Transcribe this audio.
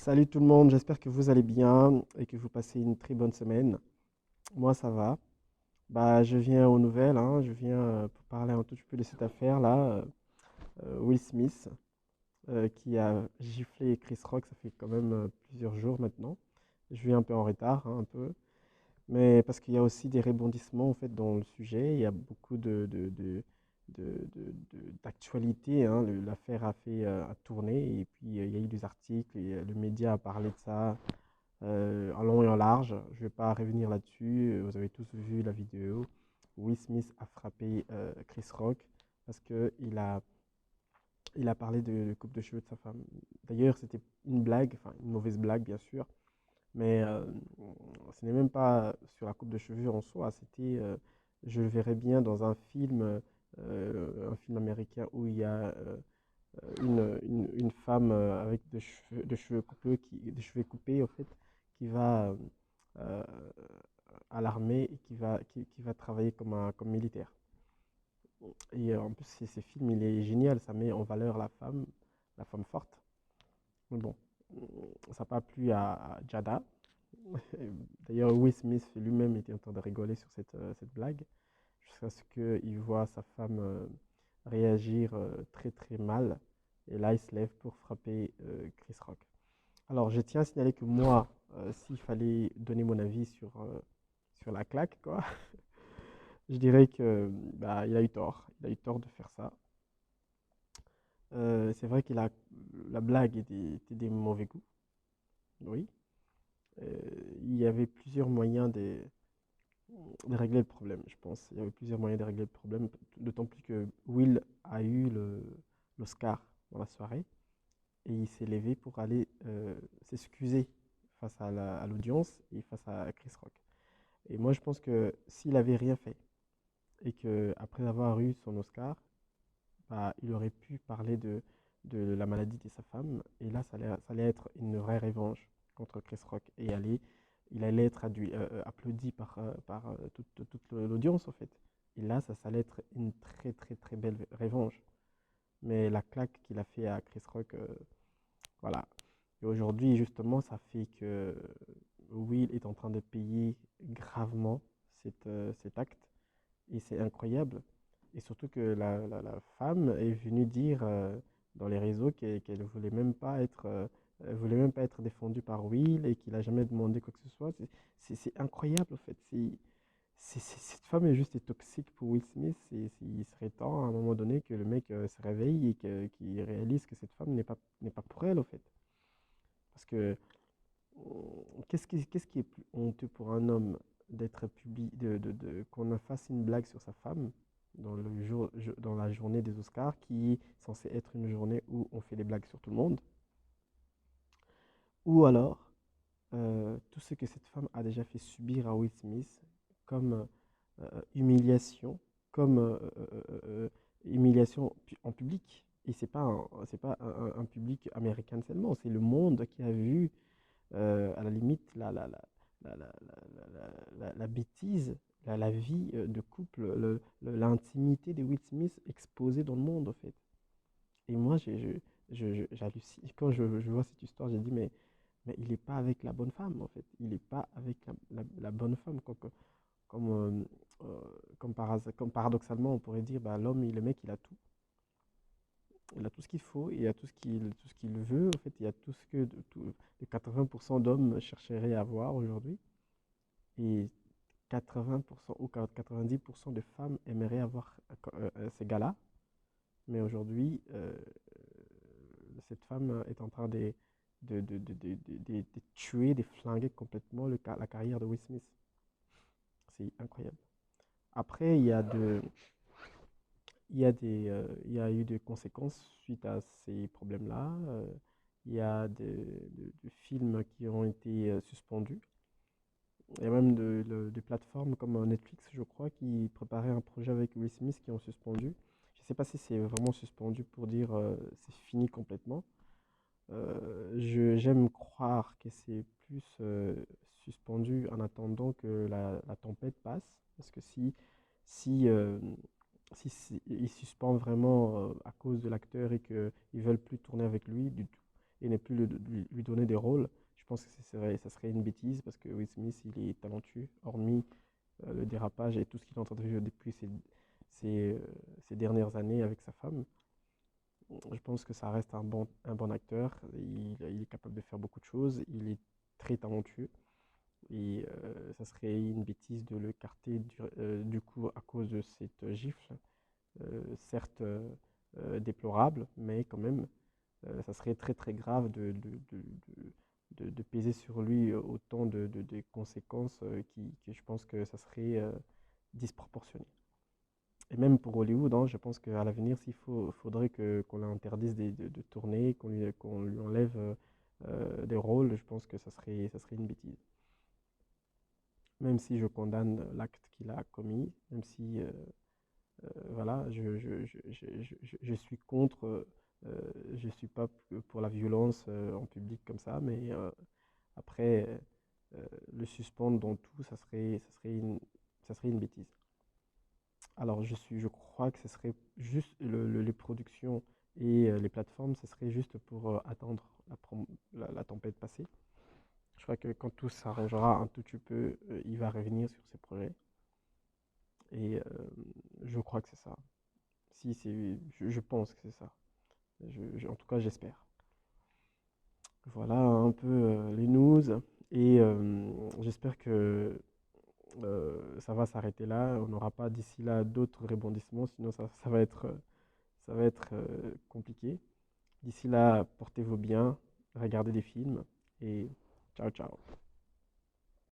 Salut tout le monde, j'espère que vous allez bien et que vous passez une très bonne semaine. Moi, ça va. Je viens aux nouvelles, hein, je viens pour parler un tout petit peu de cette affaire-là. Will Smith, qui a giflé Chris Rock, ça fait quand même plusieurs jours maintenant. Je viens un peu en retard, hein, un peu, mais parce qu'il y a aussi des rebondissements en fait dans le sujet. Il y a beaucoup d'actualité, hein. L'affaire a fait a tourné et puis il y a eu des articles et le média a parlé de ça en long et en large. Je ne vais pas revenir là-dessus. Vous avez tous vu la vidéo. Will Smith a frappé Chris Rock parce il a parlé de coupe de cheveux de sa femme. D'ailleurs, c'était une blague, enfin une mauvaise blague bien sûr, mais ce n'est même pas sur la coupe de cheveux en soi. C'était, je le verrais bien dans un film américain où il y a une femme avec des cheveux coupés, en fait, qui va euh, à l'armée et qui va travailler comme militaire. Et en plus, ce film, il est génial, ça met en valeur la femme forte. Mais bon, ça n'a pas plu à Jada. D'ailleurs, Will Smith lui-même était en train de rigoler sur cette blague, jusqu'à ce qu'il voit sa femme réagir très très mal. Et là, il se lève pour frapper Chris Rock. Alors, je tiens à signaler que moi, s'il fallait donner mon avis sur la claque, quoi, je dirais que il a eu tort. Il a eu tort de faire ça. C'est vrai que la blague était des mauvais goûts, oui. Euh, il y avait plusieurs moyens de régler le problème, je pense. Il y avait plusieurs moyens de régler le problème, d'autant plus que Will a eu l'Oscar dans la soirée et il s'est levé pour aller s'excuser face à l'audience et face à Chris Rock. Et moi, je pense que s'il avait rien fait et que après avoir eu son Oscar, il aurait pu parler de la maladie de sa femme et là, ça allait être une vraie revanche contre Chris Rock et il allait être applaudi par toute l'audience en fait. Et là, ça allait être une très très très belle revanche. Mais la claque qu'il a fait à Chris Rock, voilà. Et aujourd'hui, justement, ça fait que Will est en train de payer gravement cet acte. Et c'est incroyable. Et surtout que la femme est venue dire dans les réseaux qu'elle ne voulait même pas être, elle voulait même pas être défendue par Will et qu'il n'a jamais demandé quoi que ce soit. C'est incroyable, en fait. Cette femme est juste toxique pour Will Smith. Il serait temps, à un moment donné, que le mec se réveille et qu'il réalise que cette femme n'est pas pour elle, en fait. Parce que qu'est-ce qui est plus honteux pour un homme d'être public, qu'on fasse une blague sur sa femme dans la journée des Oscars, qui est censée être une journée où on fait des blagues sur tout le monde, ou alors tout ce que cette femme a déjà fait subir à Will Smith comme humiliation, comme humiliation en public. Et c'est pas un public américain seulement, c'est le monde qui a vu à la limite la bêtise, la vie de couple, l'intimité de Will Smith exposée dans le monde, en fait. Et moi, j'hallucine. Quand je vois cette histoire, j'ai dit, mais il n'est pas avec la bonne femme, en fait. Il n'est pas avec la bonne femme. Comme, comme paradoxalement, on pourrait dire, bah, le mec, il a tout. Il a tout ce qu'il faut, il a tout ce qu'il veut. En fait, il y a tout ce que les 80% d'hommes chercheraient à avoir aujourd'hui. Et 80% ou 90% de femmes aimeraient avoir ces gars-là. Mais aujourd'hui, cette femme est en train de tuer, de flinguer complètement la carrière de Will Smith. C'est incroyable. Après, il y a eu des conséquences suite à ces problèmes-là. Il y a de films qui ont été suspendus. Il y a même des plateformes comme Netflix, je crois, qui préparaient un projet avec Will Smith qui ont suspendu. Je ne sais pas si c'est vraiment suspendu pour dire c'est fini complètement. J'aime croire que c'est plus suspendu en attendant que la tempête passe. Parce que si, euh, si il suspend vraiment à cause de l'acteur et qu'ils ne veulent plus tourner avec lui du tout, et ne plus lui donner des rôles, je pense que ça serait une bêtise parce que Will Smith, il est talentueux, hormis le dérapage et tout ce qu'il est en train de vivre depuis ces, euh, ces dernières années avec sa femme. Je pense que ça reste un bon acteur. Il est capable de faire beaucoup de choses. Il est très talentueux. Et ça serait une bêtise de le carter du coup à cause de cette gifle, certes déplorable, mais quand même, ça serait très très grave de peser sur lui autant de conséquences qui je pense que ça serait disproportionné. Et même pour Hollywood, hein, je pense qu'à l'avenir, faudrait qu'on l'interdise de tourner, qu'on lui enlève des rôles, je pense que ça serait une bêtise. Même si je condamne l'acte qu'il a commis, même si voilà, je suis contre, je suis pas pour la violence en public comme ça, mais après, le suspendre dans tout, ça serait une bêtise. Alors, je crois que ce serait juste les productions et les plateformes, ce serait juste pour attendre la tempête passée. Je crois que quand tout s'arrangera un tout petit peu, il va revenir sur ses projets. Et je crois que c'est ça. Si, je pense que c'est ça. En tout cas, j'espère. Voilà un peu les news. Et j'espère que ça va s'arrêter là. On n'aura pas d'ici là d'autres rebondissements, sinon ça va être compliqué. D'ici là, portez-vous bien, regardez des films et ciao ciao.